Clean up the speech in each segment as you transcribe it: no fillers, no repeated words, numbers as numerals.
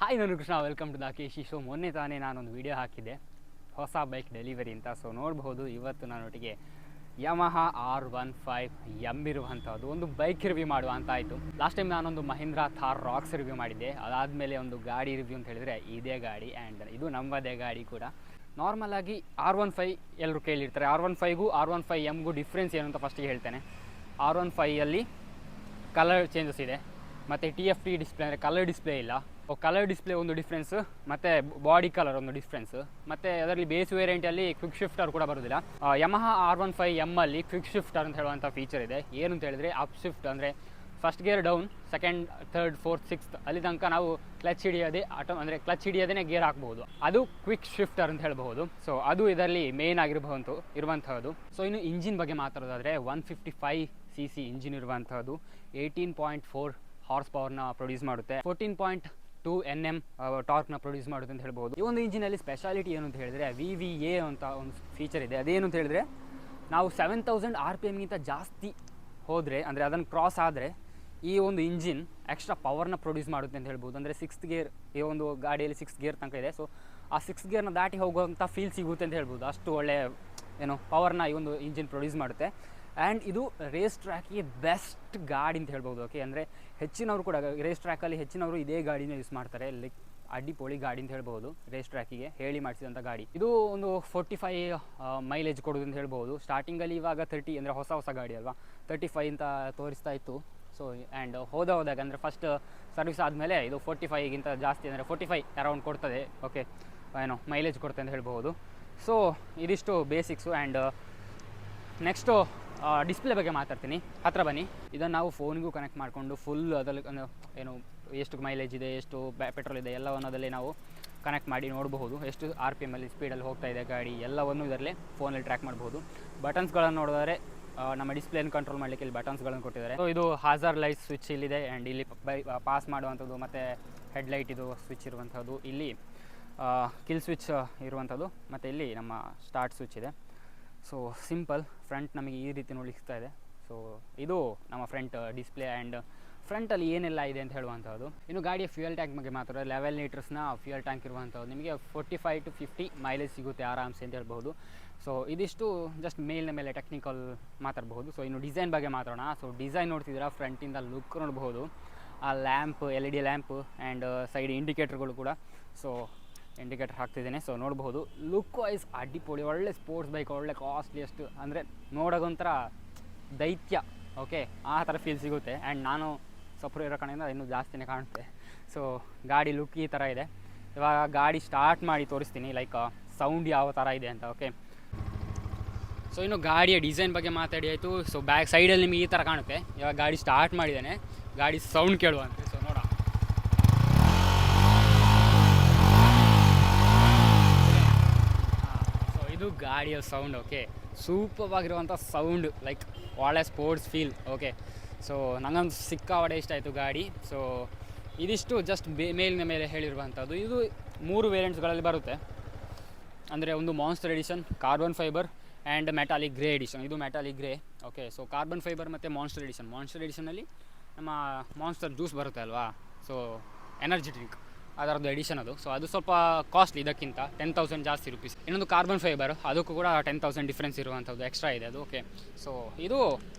Hi ನಾನು Krishna, welcome to the Keshi show. ಮೊನ್ನೆ ತಾನೇ ನಾನೊಂದು ವಿಡಿಯೋ ಹಾಕಿದ್ದೆ ಹೊಸ ಬೈಕ್ ಡೆಲಿವರಿ ಅಂತ. ಸೊ ನೋಡ್ಬೋದು ಇವತ್ತು ನನ್ನೊಟ್ಟಿಗೆ ಯಮಹ R15M ಇರುವಂಥದ್ದು ಒಂದು ಬೈಕ್ ರಿವ್ಯೂ ಮಾಡುವ ಅಂತ ಆಯಿತು. ಲಾಸ್ಟ್ ಟೈಮ್ ನಾನೊಂದು ಮಹೀಂದ್ರ ಥಾರ್ ರಾಕ್ಸ್ ರಿವ್ಯೂ ಮಾಡಿದ್ದೆ. ಅದಾದಮೇಲೆ ಒಂದು ಗಾಡಿ ರಿವ್ಯೂ ಅಂತ ಹೇಳಿದರೆ ಇದೇ ಗಾಡಿ, ಆ್ಯಂಡ್ ಇದು ನಮ್ಮದೇ ಗಾಡಿ ಕೂಡ. ನಾರ್ಮಲ್ ಆಗಿ R15 ಎಲ್ಲರೂ ಕೇಳಿರ್ತಾರೆ. R15ಗೂ R15Mಗೂ ಡಿಫ್ರೆನ್ಸ್ ಏನು ಅಂತ ಫಸ್ಟಿಗೆ ಹೇಳ್ತೇನೆ. R15ಯಲ್ಲಿ ಕಲರ್ ಚೇಂಜಸ್ ಇದೆ, ಮತ್ತು TFT ಡಿಸ್ಪ್ಲೇ ಅಂದರೆ ಕಲರ್ ಡಿಸ್ಪ್ಲೇ ಇಲ್ಲ. ಕಲರ್ ಡಿಸ್ಪ್ಲೇ ಒಂದು ಡಿಫ್ರೆನ್ಸ್, ಮತ್ತು ಬಾಡಿ ಕಲರ್ ಒಂದು ಡಿಫ್ರೆನ್ಸ್, ಮತ್ತು ಅದರಲ್ಲಿ ಬೇಸ್ ವೇರಿಯಂಟಲ್ಲಿ ಕ್ವಿಕ್ ಶಿಫ್ಟರ್ ಕೂಡ ಬರೋದಿಲ್ಲ. ಯಮಹ R15M ಅಲ್ಲಿ ಕ್ವಿಕ್ ಶಿಫ್ಟರ್ ಅಂತ ಹೇಳುವಂಥ ಫೀಚರ್ ಇದೆ. ಏನು ಅಂತ ಹೇಳಿದ್ರೆ ಅಪ್ ಶಿಫ್ಟ್ ಅಂದರೆ first gear down, second, third, fourth, sixth ಅಲ್ಲಿ ತನಕ ನಾವು ಕ್ಲಚ್ ಹಿಡಿಯೋದೇ ಅಂದರೆ ಕ್ಲಚ್ ಹಿಡಿಯೋದೇ ಗೇರ್ ಹಾಕ್ಬೋದು. ಅದು ಕ್ವಿಕ್ ಶಿಫ್ಟರ್ ಅಂತ ಹೇಳ್ಬೋದು. ಸೊ ಅದು ಇದರಲ್ಲಿ ಮೇನ್ ಇರುವಂಥದ್ದು. ಸೊ ಇನ್ನು ಇಂಜಿನ್ ಬಗ್ಗೆ ಮಾತಾಡೋದಾದರೆ 155cc ಇಂಜಿನ್ ಇರುವಂಥದ್ದು, 18.4 ಹಾರ್ಸ್ ಪವರ್ನ ಪ್ರೊಡ್ಯೂಸ್ ಮಾಡುತ್ತೆ, 14.2 Nm ಟಾರ್ಕ್ನ ಪ್ರೊಡ್ಯೂಸ್ ಮಾಡುತ್ತೆ ಅಂತ ಹೇಳ್ಬೋದು. ಈ ಒಂದು ಇಂಜಿನಲ್ಲಿ ಸ್ಪೆಷಾಲಿಟಿ ಏನು ಅಂತ ಹೇಳಿದ್ರೆ VVA ಅಂತ ಒಂದು ಫೀಚರ್ ಇದೆ. ಅದೇನು ಅಂತ ಹೇಳಿದ್ರೆ ನಾವು 7000 RPMಗಿಂತ ಜಾಸ್ತಿ ಹೋದರೆ, ಅಂದರೆ ಅದನ್ನು ಕ್ರಾಸ್ ಆದರೆ ಈ ಒಂದು ಇಂಜಿನ್ ಎಕ್ಸ್ಟ್ರಾ ಪವರ್ನ ಪ್ರೊಡ್ಯೂಸ್ ಮಾಡುತ್ತೆ ಅಂತ ಹೇಳ್ಬೋದು. ಅಂದರೆ 6th ಗೇರ್, ಈ ಒಂದು ಗಾಡಿಯಲ್ಲಿ 6th ಗೇರ್ ತನಕ ಇದೆ. ಸೊ ಆ 6th ಗೇರ್ನ ದಾಟಿ ಹೋಗುವಂಥ ಫೀಲ್ ಸಿಗುತ್ತೆ ಅಂತ ಹೇಳ್ಬೋದು. ಅಷ್ಟು ಒಳ್ಳೆ ಪವರ್ನ ಈ ಒಂದು ಇಂಜಿನ್ ಪ್ರೊಡ್ಯೂಸ್ ಮಾಡುತ್ತೆ. ಆ್ಯಂಡ್ ಇದು ರೇಸ್ ಟ್ರ್ಯಾಕಿಗೆ ಬೆಸ್ಟ್ ಗಾಡಿ ಅಂತ ಹೇಳ್ಬೋದು. ಓಕೆ, ಅಂದರೆ ಹೆಚ್ಚಿನವರು ಕೂಡ ರೇಸ್ ಟ್ರ್ಯಾಕಲ್ಲಿ ಹೆಚ್ಚಿನವರು ಇದೇ ಗಾಡಿನ ಯೂಸ್ ಮಾಡ್ತಾರೆ. ಲೈಕ್ ಅಡ್ಡಿಪೊಳಿ ಗಾಡಿ ಅಂತ ಹೇಳ್ಬೋದು. ರೇಸ್ ಟ್ರ್ಯಾಕಿಗೆ ಹೇಳಿ ಮಾಡಿಸಿದಂಥ ಗಾಡಿ ಇದು. ಒಂದು 45 ಮೈಲೇಜ್ ಕೊಡೋದು ಅಂತ ಹೇಳ್ಬೋದು. ಸ್ಟಾರ್ಟಿಂಗಲ್ಲಿ ಇವಾಗ 30, ಅಂದರೆ ಹೊಸ ಗಾಡಿ ಅಲ್ವಾ, 35 ಅಂತ ತೋರಿಸ್ತಾ ಇತ್ತು. ಸೊ ಆ್ಯಂಡ್ ಹೋದಾಗ ಅಂದರೆ ಫಸ್ಟ್ ಸರ್ವಿಸ್ ಆದಮೇಲೆ ಇದು 45ಗಿಂತ ಜಾಸ್ತಿ, ಅಂದರೆ 45 ಅರೌಂಡ್ ಕೊಡ್ತದೆ. ಓಕೆ, ಮೈಲೇಜ್ ಕೊಡ್ತದೆ ಅಂತ ಹೇಳ್ಬೋದು. ಸೊ ಇದಿಷ್ಟು ಬೇಸಿಕ್ಸು. ಆ್ಯಂಡ್ ನೆಕ್ಸ್ಟು ಡಿಸ್ಪ್ಲೇ ಬಗ್ಗೆ ಮಾತಾಡ್ತೀನಿ. ಹತ್ತಿರ ಬನ್ನಿ. ಇದನ್ನು ನಾವು ಫೋನ್ಗೂ ಕನೆಕ್ಟ್ ಮಾಡಿಕೊಂಡು ಫುಲ್ ಅದರಲ್ಲಿ ಎಷ್ಟು ಮೈಲೇಜ್ ಇದೆ, ಎಷ್ಟು ಪೆಟ್ರೋಲ್ ಇದೆ ಎಲ್ಲವನ್ನು ಅದರಲ್ಲಿ ನಾವು ಕನೆಕ್ಟ್ ಮಾಡಿ ನೋಡಬಹುದು. ಎಷ್ಟು RPM ಅಲ್ಲಿ ಸ್ಪೀಡಲ್ಲಿ ಹೋಗ್ತಾ ಇದೆ ಗಾಡಿ ಎಲ್ಲವನ್ನು ಇದರಲ್ಲೇ ಫೋನಲ್ಲಿ ಟ್ರ್ಯಾಕ್ ಮಾಡ್ಬೋದು. ಬಟನ್ಸ್ಗಳನ್ನು ನೋಡಿದರೆ ನಮ್ಮ ಡಿಸ್ಪ್ಲೇನ ಕಂಟ್ರೋಲ್ ಮಾಡಲಿಕ್ಕೆ ಇಲ್ಲಿ ಬಟನ್ಸ್ಗಳನ್ನು ಕೊಟ್ಟಿದ್ದಾರೆ. ಸೊ ಇದು ಹಾಜರ್ ಲೈಟ್ ಸ್ವಿಚ್ ಇಲ್ಲಿದೆ, ಆ್ಯಂಡ್ ಇಲ್ಲಿ ಪಾಸ್ ಮಾಡುವಂಥದ್ದು, ಮತ್ತು ಹೆಡ್ಲೈಟ್ ಇದು ಸ್ವಿಚ್ ಇರುವಂಥದ್ದು, ಇಲ್ಲಿ ಕಿಲ್ ಸ್ವಿಚ್ ಇರುವಂಥದ್ದು, ಮತ್ತು ಇಲ್ಲಿ ನಮ್ಮ ಸ್ಟಾರ್ಟ್ ಸ್ವಿಚ್ ಇದೆ. So simple. ಫ್ರಂಟ್ ನಮಗೆ ಈ ರೀತಿ ನೋಡಲಿಕ್ತಾ ಇದೆ. ಸೊ ಇದು ನಮ್ಮ ಫ್ರಂಟ್ ಡಿಸ್ಪ್ಲೇ. ಆ್ಯಂಡ್ ಫ್ರಂಟಲ್ಲಿ ಏನೆಲ್ಲ ಇದೆ ಅಂತ ಹೇಳುವಂಥದ್ದು. ಇನ್ನು ಗಾಡಿಯ ಫ್ಯೂಯಲ್ ಟ್ಯಾಂಕ್ ಬಗ್ಗೆ ಮಾತ್ರ 11 ಲೀಟರ್ಸ್ನ ಫ್ಯೂಯಲ್ ಟ್ಯಾಂಕ್ ಇರುವಂಥದ್ದು. ನಿಮಗೆ 45 to 50 ಮೈಲೇಜ್ ಸಿಗುತ್ತೆ ಆರಾಮ್ಸೆ ಅಂತ ಹೇಳ್ಬೋದು. ಸೊ ಇದಿಷ್ಟು ಜಸ್ಟ್ ಮೇಲೆ ಟೆಕ್ನಿಕಲ್ ಮಾತಾಡ್ಬೋದು. ಸೊ ಇನ್ನು ಡಿಸೈನ್ ಬಗ್ಗೆ ಮಾತಾಡೋಣ. ಸೊ ಡಿಸೈನ್ ನೋಡ್ತಿದ್ದೀರಾ, ಫ್ರಂಟಿಂದ ಲುಕ್ ನೋಡ್ಬೋದು. ಆ lamp, LED lamp, and side ಇಂಡಿಕೇಟರ್ಗಳು ಕೂಡ. ಸೊ ಇಂಡಿಕೇಟರ್ ಹಾಕ್ತಿದ್ದೇನೆ. ಸೊ ನೋಡ್ಬೋದು ಲುಕ್ ವೈಸ್ ಅಡ್ಡಿಪೊಳಿ, ಒಳ್ಳೆ ಸ್ಪೋರ್ಟ್ಸ್ ಬೈಕ್, ಒಳ್ಳೆ ಕಾಸ್ಟ್ಲಿಯಷ್ಟು, ಅಂದರೆ ನೋಡೋಗೊಂಥರ ದೈತ್ಯ. ಓಕೆ, ಆ ಥರ ಫೀಲ್ ಸಿಗುತ್ತೆ. ಆ್ಯಂಡ್ ನಾನು ಸಪ್ರು ಇರೋ ಕಡೆಯಿಂದ ಇನ್ನೂ ಜಾಸ್ತಿನೇ ಕಾಣುತ್ತೆ. ಸೊ ಗಾಡಿ ಲುಕ್ ಈ ಥರ ಇದೆ. ಇವಾಗ ಗಾಡಿ ಸ್ಟಾರ್ಟ್ ಮಾಡಿ ತೋರಿಸ್ತೀನಿ, ಲೈಕ್ ಸೌಂಡ್ ಯಾವ ಥರ ಇದೆ ಅಂತ. ಓಕೆ, ಸೊ ಇನ್ನು ಗಾಡಿಯ ಡಿಸೈನ್ ಬಗ್ಗೆ ಮಾತಾಡಿ ಆಯಿತು. ಸೊ ಬ್ಯಾಕ್ ಸೈಡಲ್ಲಿ ನಿಮಗೆ ಈ ಥರ ಕಾಣುತ್ತೆ. ಇವಾಗ ಗಾಡಿ ಸ್ಟಾರ್ಟ್ ಮಾಡಿದ್ದೇನೆ, ಗಾಡಿ ಸೌಂಡ್ ಕೇಳುವಂತೆ. ಸೊ ನೋಡ, ಇದು ಗಾಡಿಯ ಸೌಂಡ್. ಓಕೆ, ಸೂಪರ್ವಾಗಿರುವಂಥ ಸೌಂಡ್, ಲೈಕ್ ಒಳ್ಳೆ ಸ್ಪೋರ್ಟ್ಸ್ ಫೀಲ್. ಓಕೆ, ಸೊ ನನಗಂತೂ ಸಿಕ್ಕಾಪಟ್ಟೆ ಇಷ್ಟ ಆಯಿತು ಗಾಡಿ. ಸೊ ಇದಿಷ್ಟು ಜಸ್ಟ್ ಮೇಲಿನ ಮೇಲೆ ಹೇಳಿರುವಂಥದ್ದು. ಇದು 3 ವೇರಿಯಂಟ್ಸ್ಗಳಲ್ಲಿ ಬರುತ್ತೆ. ಅಂದರೆ ಒಂದು monster edition, carbon fibre, and metallic grey edition. ಇದು metallic grey. Okay, so carbon fibre ಮತ್ತು ಮಾನ್ಸ್ಟರ್ ಎಡಿಷನಲ್ಲಿ ನಮ್ಮ ಮಾನ್ಸ್ಟರ್ ಜ್ಯೂಸ್ ಬರುತ್ತೆ ಅಲ್ವಾ, ಸೊ ಎನರ್ಜಿ ಡ್ರಿಂಕ್, ಅದರದ್ದು ಎಡಿಷನ್ ಅದು. ಸೊ ಅದು ಸ್ವಲ್ಪ ಕಾಸ್ಟ್ಲಿ, ಇದಕ್ಕಿಂತ 10,000 ಜಾಸ್ತಿ ರುಪೀಸ್. ಇನ್ನೊಂದು ಕಾರ್ಬನ್ ಫೈಬರ್, ಅದಕ್ಕೂ ಕೂಡ 10,000 ಡಿಫ್ರೆನ್ಸ್ ಇರುವಂಥದ್ದು, ಎಕ್ಸ್ಟ್ರಾ ಇದೆ ಅದು. ಓಕೆ, ಸೊ ಇದು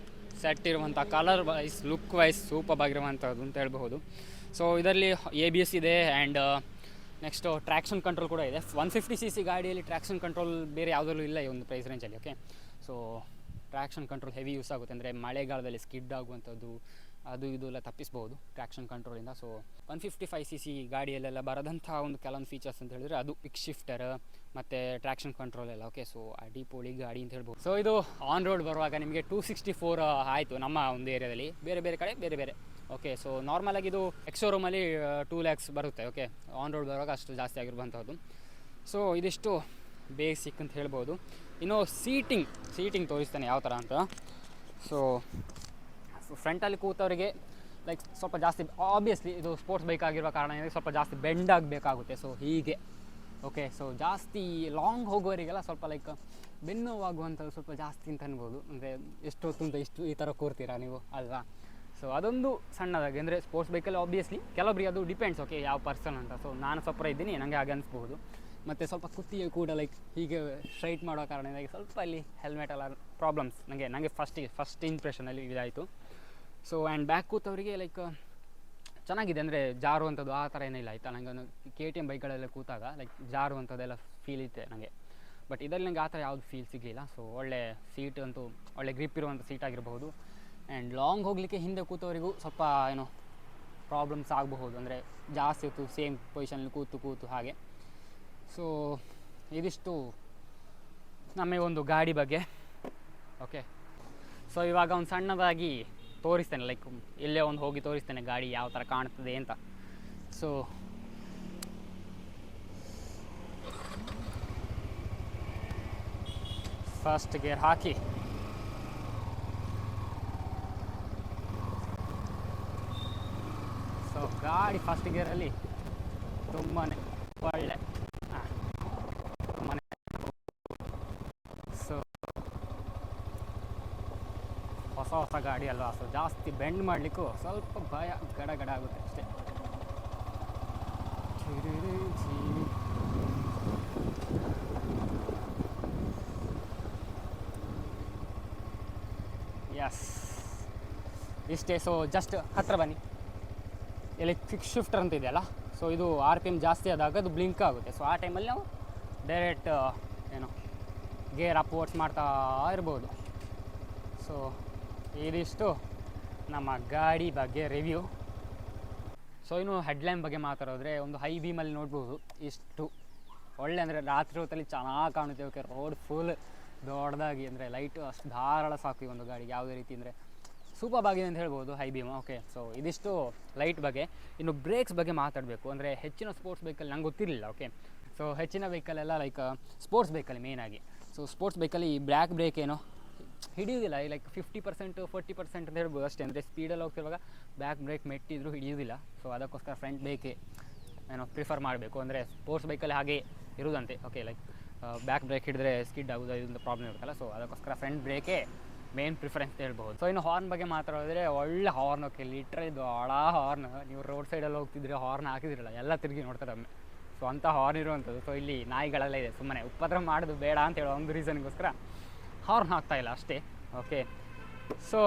ಸೆಟ್ ಇರುವಂಥ colour wise, look wise super ಆಗಿರುವಂಥದ್ದು ಅಂತ ಹೇಳ್ಬಹುದು. ಸೊ ಇದರಲ್ಲಿ ABS ಇದೆ, ಆ್ಯಂಡ್ ನೆಕ್ಸ್ಟು ಟ್ರ್ಯಾಕ್ಷನ್ ಕಂಟ್ರೋಲ್ ಕೂಡ ಇದೆ. 150cc ಗಾಡಿಯಲ್ಲಿ ಟ್ರ್ಯಾಕ್ಷನ್ ಕಂಟ್ರೋಲ್ ಬೇರೆ ಯಾವುದರಲ್ಲೂ ಇಲ್ಲ ಈ ಒಂದು ಪ್ರೈಸ್ ರೇಂಜಲ್ಲಿ. Okay, so traction control heavy use ಆಗುತ್ತೆ, ಅಂದರೆ ಮಳೆಗಾಲದಲ್ಲಿ ಸ್ಕಿಡ್ ಆಗುವಂಥದ್ದು ಅದು ಇದು ಎಲ್ಲ ತಪ್ಪಿಸ್ಬೋದು ಟ್ರ್ಯಾಕ್ಷನ್ ಕಂಟ್ರೋಲಿಂದ. ಸೊ 155cc ಗಾಡಿಯಲ್ಲೆಲ್ಲ ಬರೋದಂಥ ಒಂದು ಕೆಲವೊಂದು ಫೀಚರ್ಸ್ ಅಂತ ಹೇಳಿದ್ರೆ ಅದು ಕ್ವಿಕ್ ಶಿಫ್ಟರ್ ಮತ್ತು ಟ್ರ್ಯಾಕ್ಷನ್ ಕಂಟ್ರೋಲ್ ಎಲ್ಲ. ಓಕೆ, ಸೊ ಅಡಿಪೋಳಿ ಗಾಡಿ ಅಂತ ಹೇಳ್ಬೋದು. ಸೊ ಇದು ಆನ್ ರೋಡ್ ಬರುವಾಗ ನಿಮಗೆ 264 ಆಯಿತು ನಮ್ಮ ಒಂದು ಏರಿಯಾದಲ್ಲಿ, ಬೇರೆ ಕಡೆ ಬೇರೆ. ಓಕೆ, ಸೊ ನಾರ್ಮಲಾಗಿ ಇದು ಎಕ್ಸ್-ಶೋರೂಮಲ್ಲಿ 2 lakhs ಬರುತ್ತೆ. ಓಕೆ, ಆನ್ ರೋಡ್ ಬರುವಾಗ ಅಷ್ಟು ಜಾಸ್ತಿ ಆಗಿರುವಂಥದ್ದು. ಸೊ ಇದಿಷ್ಟು ಬೇಸಿಕ್ ಅಂತ ಹೇಳ್ಬೋದು. ಇನ್ನು ಸೀಟಿಂಗ್ ತೋರಿಸ್ತಾನೆ ಯಾವ ಥರ ಅಂತ. ಸೊ ಫ್ರಂಟಲ್ಲಿ ಕೂತವರಿಗೆ ಲೈಕ್ ಸ್ವಲ್ಪ ಜಾಸ್ತಿ, ಆಬ್ವಿಯಸ್ಲಿ ಇದು ಸ್ಪೋರ್ಟ್ಸ್ ಬೈಕ್ ಆಗಿರುವ ಕಾರಣ ಸ್ವಲ್ಪ ಜಾಸ್ತಿ ಬೆಂಡ್ ಆಗಬೇಕಾಗುತ್ತೆ. ಸೊ ಹೀಗೆ. ಓಕೆ, ಸೊ ಜಾಸ್ತಿ ಲಾಂಗ್ ಹೋಗೋರಿಗೆಲ್ಲ ಸ್ವಲ್ಪ ಲೈಕ್ ಬೆನ್ನು ಆಗುವಂಥದ್ದು ಸ್ವಲ್ಪ ಜಾಸ್ತಿ ಅಂತ ಅನ್ಬೋದು. ಅಂದರೆ ಎಷ್ಟೊತ್ತು ಅಂತ ಇಷ್ಟು ಈ ಥರ ಕೂರ್ತೀರಾ ನೀವು ಅಲ್ವಾ. ಸೊ ಅದೊಂದು ಸಣ್ಣದಾಗಿ, ಅಂದರೆ ಸ್ಪೋರ್ಟ್ಸ್ ಬೈಕಲ್ಲಿ ಆಬ್ವಿಯಸ್ಲಿ ಕೆಲವೊಬ್ಬರಿಗೆ ಅದು ಡಿಪೆಂಡ್ಸ್, ಓಕೆ ಯಾವ ಪರ್ಸನ್ ಅಂತ. ಸೊ ನಾನು ಸಪ್ರ ಇದ್ದೀನಿ, ನನಗೆ ಹಾಗೆ ಅನಿಸ್ಬೋದು. ಮತ್ತು ಸ್ವಲ್ಪ ಕುತ್ತಿಗೆ ಕೂಡ ಲೈಕ್ ಹೀಗೆ ಸ್ಟ್ರೈಟ್ ಮಾಡೋ ಕಾರಣದಿಂದಾಗಿ ಸ್ವಲ್ಪ ಅಲ್ಲಿ ಹೆಲ್ಮೆಟ್ ಎಲ್ಲ ಪ್ರಾಬ್ಲಮ್ಸ್ ನನಗೆ ಫಸ್ಟ್ ಇಂಪ್ರೆಷನಲ್ಲಿ ಇದಾಯಿತು. ಸೊ ಆ್ಯಂಡ್ ಬ್ಯಾಕ್ ಕೂತವರಿಗೆ ಲೈಕ್ ಚೆನ್ನಾಗಿದೆ, ಅಂದರೆ ಜಾರುವಂಥದ್ದು ಆ ಥರ ಏನಿಲ್ಲ ಆಯಿತಾ. ನನಗೆ ಒಂದು KTM ಬೈಕ್ಗಳೆಲ್ಲ ಕೂತಾಗ ಲೈಕ್ ಜಾರುವಂಥದ್ದೆಲ್ಲ ಫೀಲ್ ಇತ್ತೆ ನನಗೆ. ಬಟ್ ಇದರಲ್ಲಿ ನನಗೆ ಆ ಥರ ಯಾವುದು ಫೀಲ್ ಸಿಗಲಿಲ್ಲ. ಸೊ ಒಳ್ಳೆ ಸೀಟ್ ಅಂತೂ ಒಳ್ಳೆ ಗ್ರಿಪ್ ಇರುವಂಥ ಸೀಟ್ ಆಗಿರಬಹುದು. ಆ್ಯಂಡ್ ಲಾಂಗ್ ಹೋಗಲಿಕ್ಕೆ ಹಿಂದೆ ಕೂತವರಿಗೂ ಸ್ವಲ್ಪ ಏನೋ ಪ್ರಾಬ್ಲಮ್ಸ್ ಆಗಬಹುದು, ಅಂದರೆ ಜಾಸ್ತಿ ಹೊತ್ತು ಸೇಮ್ ಪೊಸಿಷನಲ್ಲಿ ಕೂತು ಹಾಗೆ. ಸೊ ಇದಿಷ್ಟು ನಮಗೊಂದು ಗಾಡಿ ಬಗ್ಗೆ. ಓಕೆ, ಸೊ ಇವಾಗ ಒಂದು ಸಣ್ಣದಾಗಿ ತೋರಿಸ್ತೇನೆ, ಲೈಕ್ ಇಲ್ಲೇ ಒಂದು ಹೋಗಿ ತೋರಿಸ್ತೇನೆ ಗಾಡಿ ಯಾವ ಥರ ಕಾಣ್ತದೆ ಅಂತ. ಸೊ ಫಸ್ಟ್ ಗೇರ್ ಹಾಕಿ ಸೊ ಗಾಡಿ ಫಸ್ಟ್ ಗೇರಲ್ಲಿ ತುಂಬಾ ಒಳ್ಳೆ ತುಂಬಾ. ಸೊ ಹೊಸ ಗಾಡಿ ಅಲ್ವಾ, ಸೊ ಜಾಸ್ತಿ ಬೆಂಡ್ ಮಾಡಲಿಕ್ಕೂ ಸ್ವಲ್ಪ ಭಯ, ಗಡ ಆಗುತ್ತೆ ಅಷ್ಟೇ. ಎಸ್ ಇಷ್ಟೇ. ಸೊ ಜಸ್ಟ್ ಹತ್ತಿರ ಬನ್ನಿ, ಇಲ್ಲಿ ಕ್ವಿಕ್ ಶಿಫ್ಟರ್ ಅಂತ ಇದೆಯಲ್ಲ, ಸೊ ಇದು RPM ಜಾಸ್ತಿ ಆದಾಗ ಅದು ಬ್ಲಿಂಕ್ ಆಗುತ್ತೆ. ಸೊ ಆ ಟೈಮಲ್ಲಿ ನಾವು ಡೈರೆಕ್ಟ್ ಗೇರ್ ಅಪ್ವರ್ಡ್ಸ್ ಮಾಡ್ತಾ ಇರ್ಬೋದು. ಸೊ ಇದಿಷ್ಟು ನಮ್ಮ ಗಾಡಿ ಬಗ್ಗೆ ರಿವ್ಯೂ. ಸೊ ಇನ್ನು ಹೆಡ್ಲೈನ್ ಬಗ್ಗೆ ಮಾತಾಡಿದ್ರೆ ಒಂದು ಹೈ ಬೀಮಲ್ಲಿ ನೋಡ್ಬೋದು, ಇಷ್ಟು ಒಳ್ಳೆ, ಅಂದರೆ ರಾತ್ರಿ ಹೊತ್ತಲ್ಲಿ ಚೆನ್ನಾಗಿ ಕಾಣುತ್ತೆ. ಓಕೆ, ರೋಡ್ ಫುಲ್ ದೊಡ್ಡದಾಗಿ, ಅಂದರೆ ಲೈಟು ಅಷ್ಟು ಧಾರಾಳ ಸಾಕು ಈ ಒಂದು ಗಾಡಿಗೆ. ಯಾವುದೇ ರೀತಿ ಅಂದರೆ ಸೂಪರ್ ಆಗಿದೆ ಅಂತ ಹೇಳ್ಬೋದು ಹೈ ಬೀಮ್. ಓಕೆ, ಸೊ ಇದಿಷ್ಟು ಲೈಟ್ ಬಗ್ಗೆ. ಇನ್ನು ಬ್ರೇಕ್ಸ್ ಬಗ್ಗೆ ಮಾತಾಡಬೇಕು ಅಂದರೆ ಹೆಚ್ಚಿನ ಸ್ಪೋರ್ಟ್ಸ್ ಬೈಕಲ್ಲಿ ನಂಗೆ ಗೊತ್ತಿರಲಿಲ್ಲ. ಓಕೆ, ಸೊ ಹೆಚ್ಚಿನ ಬೈಕಲ್ಲೆಲ್ಲ ಲೈಕ್ ಸ್ಪೋರ್ಟ್ಸ್ ಬೈಕಲ್ಲಿ ಮೇಯ್ನಾಗಿ, ಸೊ ಸ್ಪೋರ್ಟ್ಸ್ ಬೈಕಲ್ಲಿ ಈ ಬ್ರೇಕ್ ಏನೋ ಹಿಡಿಯೋದಿಲ್ಲ, ಲೈಕ್ 50% 40% ಅಂತ ಹೇಳ್ಬೋದು ಅಷ್ಟೇ. ಅಂದರೆ ಸ್ಪೀಡಲ್ಲಿ ಹೋಗ್ತಿರುವಾಗ ಬ್ರೇಕ್ ಮೆಟ್ಟಿದ್ರು ಹಿಡಿಯೋದಿಲ್ಲ. ಸೊ ಅದಕ್ಕೋಸ್ಕರ ಫ್ರಂಟ್ ಬ್ರೇಕೆ ಪ್ರಿಫರ್ ಮಾಡಬೇಕು. ಅಂದರೆ ಸ್ಪೋರ್ಟ್ಸ್ ಬೈಕಲ್ಲಿ ಹಾಗೆ ಇರೋದಂತೆ. ಓಕೆ, ಲೈಕ್ ಬ್ರೇಕ್ ಹಿಡಿದ್ರೆ ಸ್ಕಿಡ್ ಆಗೋದು ಇದೊಂದು ಪ್ರಾಬ್ಲಮ್ ಇರುತ್ತಲ್ಲ. ಸೊ ಅದಕ್ಕೋಸ್ಕರ ಫ್ರಂಟ್ ಬ್ರೇಕೇ ಮೇನ್ ಪ್ರಿಫರೆನ್ಸ್ ಅಂತ ಹೇಳ್ಬೋದು. ಸೊ ಇನ್ನು ಹಾರ್ನ್ ಬಗ್ಗೆ ಮಾತಾಡಿದ್ರೆ ಒಳ್ಳೆ ಹಾರ್ನ್. ಓಕೆ, ಲಿಟ್ರಲಿ ದೊಡ್ಡ ಹಾರ್ನ್. ನೀವು ರೋಡ್ ಸೈಡಲ್ಲಿ ಹೋಗ್ತಿದ್ರೆ ಹಾರ್ನ್ ಹಾಕಿದಿರಲ್ಲ, ಎಲ್ಲ ತಿರುಗಿ ನೋಡ್ತಾರೆ ಒಮ್ಮೆ. ಸೊ ಅಂಥ ಹಾರ್ನ್ ಇರುವಂಥದ್ದು. ಸೊ ಇಲ್ಲಿ ನಾಯಿಗಳೆಲ್ಲ ಇದೆ, ಸುಮ್ಮನೆ ಉಪದ್ರ ಮಾಡೋದು ಬೇಡ ಅಂತ ಹೇಳೋ ಒಂದು ರೀಸನ್ಗೋಸ್ಕರ ಹಾರ್ನ್ ಹಾಕ್ತಾಯಿಲ್ಲ ಅಷ್ಟೇ. ಓಕೆ, ಸೊ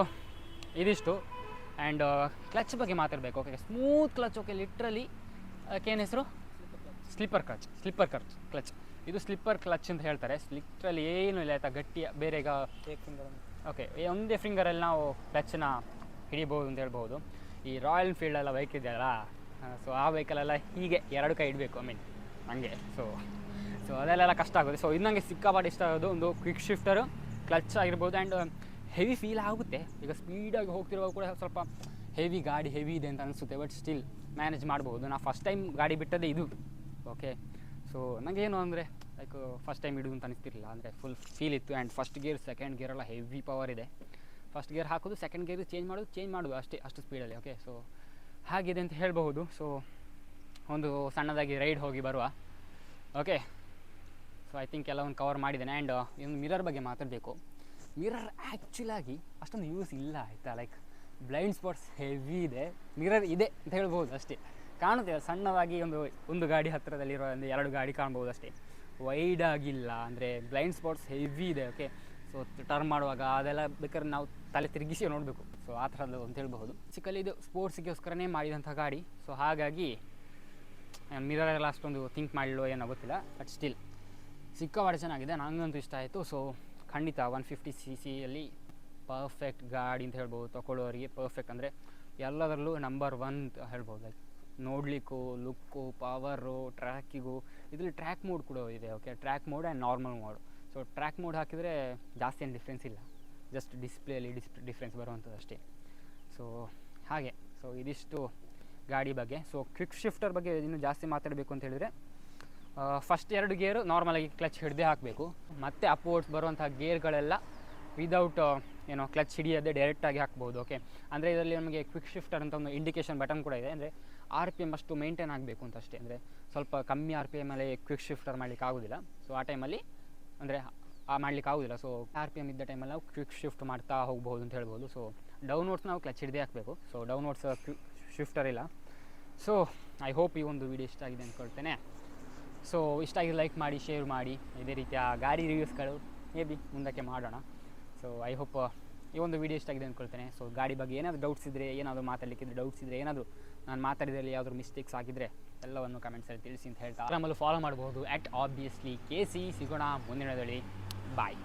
ಇದಿಷ್ಟು. ಆ್ಯಂಡ್ ಕ್ಲಚ್ ಬಗ್ಗೆ ಮಾತಾಡಬೇಕು. Okay, smooth clutch. Okay, literally ಏನು ಹೆಸರು? Slipper clutch. ಇದು ಸ್ಲಿಪ್ಪರ್ ಕ್ಲಚ್ ಅಂತ ಹೇಳ್ತಾರೆ. ಲಿಟ್ರಲಿ ಏನೂ ಇಲ್ಲ ಆಯಿತಾ, ಗಟ್ಟಿ. ಬೇರೆ ಈಗ ಓಕೆ, ಒಂದೇ ಫಿಂಗರಲ್ಲಿ ನಾವು ಕ್ಲಚ್ನ ಹಿಡಿಬೋದು ಅಂತ ಹೇಳ್ಬೋದು. ಈ ರಾಯಲ್ ಎನ್ಫೀಲ್ಡೆಲ್ಲ ಬೈಕ್ ಇದೆಯಲ್ಲ, ಸೊ ಆ ಬೈಕಲ್ಲೆಲ್ಲ ಹೀಗೆ 2 ಕೈ ಇಡಬೇಕು. ಹಂಗೆ ಸೊ ಅದೆಲ್ಲ ಕಷ್ಟ ಆಗುತ್ತೆ. ಸೊ ಇದು ನನಗೆ ಸಿಕ್ಕಾಪಟ್ಟೆ ಇಷ್ಟ ಆಗೋದು ಒಂದು ಕ್ವಿಕ್ ಶಿಫ್ಟರು, ಕ್ಲಚ್ ಆಗಿರ್ಬೋದು. ಆ್ಯಂಡ್ ಹೆವಿ ಫೀಲ್ ಆಗುತ್ತೆ. ಈಗ ಸ್ಪೀಡಾಗಿ ಹೋಗ್ತಿರುವಾಗ ಕೂಡ ಸ್ವಲ್ಪ ಗಾಡಿ ಹೆವಿ ಇದೆ ಅಂತ ಅನಿಸುತ್ತೆ, ಬಟ್ ಸ್ಟಿಲ್ ಮ್ಯಾನೇಜ್ ಮಾಡ್ಬೋದು. ನಾನು ಫಸ್ಟ್ ಟೈಮ್ ಗಾಡಿ ಬಿಟ್ಟದೇ ಇದು. ಓಕೆ, ಸೊ ನನಗೇನು ಅಂದರೆ ಲೈಕ್ ಫಸ್ಟ್ ಟೈಮ್ ಇಡೋದು ಅಂತ ಅನಿಸ್ತಿರಲಿಲ್ಲ, ಅಂದರೆ ಫುಲ್ ಫೀಲ್ ಇತ್ತು. ಆ್ಯಂಡ್ ಫಸ್ಟ್ ಗೇರ್ ಸೆಕೆಂಡ್ ಗೇರೆಲ್ಲ ಹೆವಿ ಪವರ್ ಇದೆ. ಫಸ್ಟ್ ಗೇರ್ ಹಾಕೋದು, ಸೆಕೆಂಡ್ ಗೇರ್ ಚೇಂಜ್ ಮಾಡೋದು ಅಷ್ಟು ಸ್ಪೀಡಲ್ಲಿ. ಓಕೆ, ಸೊ ಹಾಗಿದೆ ಅಂತ ಹೇಳ್ಬಹುದು. ಸೊ ಒಂದು ಸಣ್ಣದಾಗಿ ರೈಡ್ ಹೋಗಿ ಬರುವ. ಓಕೆ, ಸೊ ಐ ಥಿಂಕ್ ಎಲ್ಲ ಒಂದು ಕವರ್ ಮಾಡಿದ್ದೇನೆ. ಆ್ಯಂಡ್ ಇನ್ನು ಮಿರರ್ ಬಗ್ಗೆ ಮಾತಾಡಬೇಕು. ಮಿರರ್ ಆ್ಯಕ್ಚುಲಾಗಿ ಅಷ್ಟೊಂದು ಯೂಸ್ ಇಲ್ಲ ಆಯಿತಾ. ಲೈಕ್ ಬ್ಲೈಂಡ್ ಸ್ಪಾಟ್ಸ್ ಹೆವಿ ಇದೆ, ಮಿರರ್ ಇದೆ ಅಂತ ಹೇಳ್ಬೋದು ಅಷ್ಟೇ. ಕಾಣುತ್ತೆ ಸಣ್ಣದಾಗಿ ಒಂದು ಗಾಡಿ ಹತ್ತಿರದಲ್ಲಿರೋ 2 ಗಾಡಿ ಕಾಣ್ಬೋದು ಅಷ್ಟೇ. ವೈಡ್ ಆಗಿಲ್ಲ, ಅಂದರೆ ಬ್ಲೈಂಡ್ ಸ್ಪಾಟ್ಸ್ ಹೆವಿ ಇದೆ. ಓಕೆ, ಸೊ ಟರ್ನ್ ಮಾಡುವಾಗ ಅದೆಲ್ಲ ಬೇಕಾದ್ರೆ ನಾವು ತಲೆ ತಿರುಗಿಸಿ ನೋಡಬೇಕು. ಸೊ ಆ ಥರದ್ದು ಅಂತ ಹೇಳ್ಬೋದು. ಬೇಸಿಕಲಿ ಇದು ಸ್ಪೋರ್ಟ್ಸಿಗೋಸ್ಕರನೇ ಮಾಡಿದಂಥ ಗಾಡಿ. ಸೊ ಹಾಗಾಗಿ ಮಿರರೆಲ್ಲ ಅಷ್ಟೊಂದು ಥಿಂಕ್ ಮಾಡಲು ಏನೋ ಗೊತ್ತಿಲ್ಲ, ಬಟ್ ಸ್ಟಿಲ್ ಸಿಕ್ಕಾಪಟ್ಟೆ ಚೆನ್ನಾಗಿದೆ, ನನಗಂತೂ ಇಷ್ಟ ಆಯಿತು. ಸೊ ಖಂಡಿತ 150cc ಪರ್ಫೆಕ್ಟ್ ಗಾಡಿ ಅಂತ ಹೇಳ್ಬೋದು. ತೊಗೊಳ್ಳೋರಿಗೆ ಪರ್ಫೆಕ್ಟ್, ಅಂದರೆ ಎಲ್ಲದರಲ್ಲೂ ನಂಬರ್ 1 ಅಂತ ಹೇಳ್ಬೋದು. ಲೈಕ್ ನೋಡಲಿಕ್ಕೂ, ಲುಕ್ಕು, ಪವರು, ಟ್ರ್ಯಾಕಿಗೂ. ಇದರಲ್ಲಿ ಟ್ರ್ಯಾಕ್ ಮೋಡ್ ಕೂಡ ಇದೆ. Okay, track mode and normal mode. So track mode ಹಾಕಿದರೆ ಜಾಸ್ತಿ ಏನು ಡಿಫ್ರೆನ್ಸ್ ಇಲ್ಲ, ಜಸ್ಟ್ ಡಿಸ್ಪ್ಲೇಯಲ್ಲಿ ಡಿಫ್ರೆನ್ಸ್ ಬರುವಂಥದ್ದು ಅಷ್ಟೇ. ಸೊ ಹಾಗೆ. ಸೊ ಇದಿಷ್ಟು ಗಾಡಿ ಬಗ್ಗೆ. ಸೊ ಕ್ವಿಕ್ ಶಿಫ್ಟರ್ ಬಗ್ಗೆ ಇನ್ನೂ ಜಾಸ್ತಿ ಮಾತಾಡಬೇಕು ಅಂತ ಹೇಳಿದರೆ, ಫಸ್ಟ್ 2 ಗೇರು ನಾರ್ಮಲಾಗಿ ಕ್ಲಚ್ ಹಿಡ್ದೇ ಹಾಕಬೇಕು. ಮತ್ತು ಅಪ್ವರ್ಡ್ಸ್ ಬರುವಂಥ ಗೇರ್ಗಳೆಲ್ಲ ವಿದೌಟ್ ಕ್ಲಚ್ ಹಿಡಿಯೋದೇ ಡೈರೆಕ್ಟಾಗಿ ಹಾಕ್ಬೋದು. ಓಕೆ, ಅಂದರೆ ಇದರಲ್ಲಿ ನಮಗೆ ಕ್ವಿಕ್ ಶಿಫ್ಟರ್ ಅಂತ ಒಂದು ಇಂಡಿಕೇಷನ್ ಬಟನ್ ಕೂಡ ಇದೆ. ಅಂದರೆ RPM ಅಷ್ಟು ಮೇಂಟೈನ್ ಆಗಬೇಕು ಅಂತ ಅಷ್ಟೇ. ಅಂದರೆ ಸ್ವಲ್ಪ ಕಮ್ಮಿ RPM ಅಲ್ಲಿ ಕ್ವಿಕ್ ಶಿಫ್ಟರ್ ಮಾಡಲಿಕ್ಕೆ ಆಗೋದಿಲ್ಲ. ಸೊ ಆ ಟೈಮಲ್ಲಿ ಅಂದರೆ ಮಾಡ್ಲಿಕ್ಕೆ ಆಗೋದಿಲ್ಲ. ಸೊ RPM ಇದ್ದ ಟೈಮಲ್ಲಿ ನಾವು ಕ್ವಿಕ್ ಶಿಫ್ಟ್ ಮಾಡ್ತಾ ಹೋಗ್ಬೋದು ಅಂತ ಹೇಳ್ಬೋದು. ಸೊ ಡೌನ್ವರ್ಡ್ಸ್ ನಾವು ಕ್ಲಚ್ ಹಿಡಿದೇ ಹಾಕಬೇಕು. ಸೊ ಡೌನ್ವರ್ಡ್ಸ್ ಶಿಫ್ಟರ್ ಇಲ್ಲ. ಸೊ ಐ ಹೋಪ್ ಈ ಒಂದು ವಿಡಿಯೋ ಇಷ್ಟ ಆಗಿದೆ ಅಂದ್ಕೊಳ್ತೇನೆ. ಸೊ ಇಷ್ಟ ಆಗಿದೆ ಲೈಕ್ ಮಾಡಿ, ಶೇರ್ ಮಾಡಿ. ಇದೇ ರೀತಿಯ ಗಾಡಿ ರಿವ್ಯೂಸ್ಗಳು ಮೇ ಬಿ ಮುಂದಕ್ಕೆ ಮಾಡೋಣ. ಸೊ ಐ ಹೋಪ್ ಈ ಒಂದು ವಿಡಿಯೋ ಇಷ್ಟ ಆಗಿದೆ ಅಂದ್ಕೊಳ್ತೇನೆ. ಸೊ ಗಾಡಿ ಬಗ್ಗೆ ಏನಾದರೂ ಡೌಟ್ಸ್ ಇದ್ದರೆ, ಏನಾದರೂ ಮಾತಾಡಲಿಕ್ಕಿದ್ರೆ ಡೌಟ್ಸ್ ಇದ್ದರೆ, ಏನಾದರೂ ನಾನು ಮಾತಾಡಿದಲ್ಲಿ ಯಾವ್ದಾದ್ರು ಮಿಸ್ಟೇಕ್ಸ್ ಆಗಿದ್ದರೆ ಎಲ್ಲವನ್ನು ಕಮೆಂಟ್ಸಲ್ಲಿ ತಿಳಿಸಿ ಅಂತ ಹೇಳ್ತಾ ಆರಾಮಲ್ಲೂ ಫಾಲೋ ಮಾಡ್ಬೋದು @obviously KC. ಸಿಗೋಣ ಮುಂದಿನದಲ್ಲಿ. ಬಾಯ್.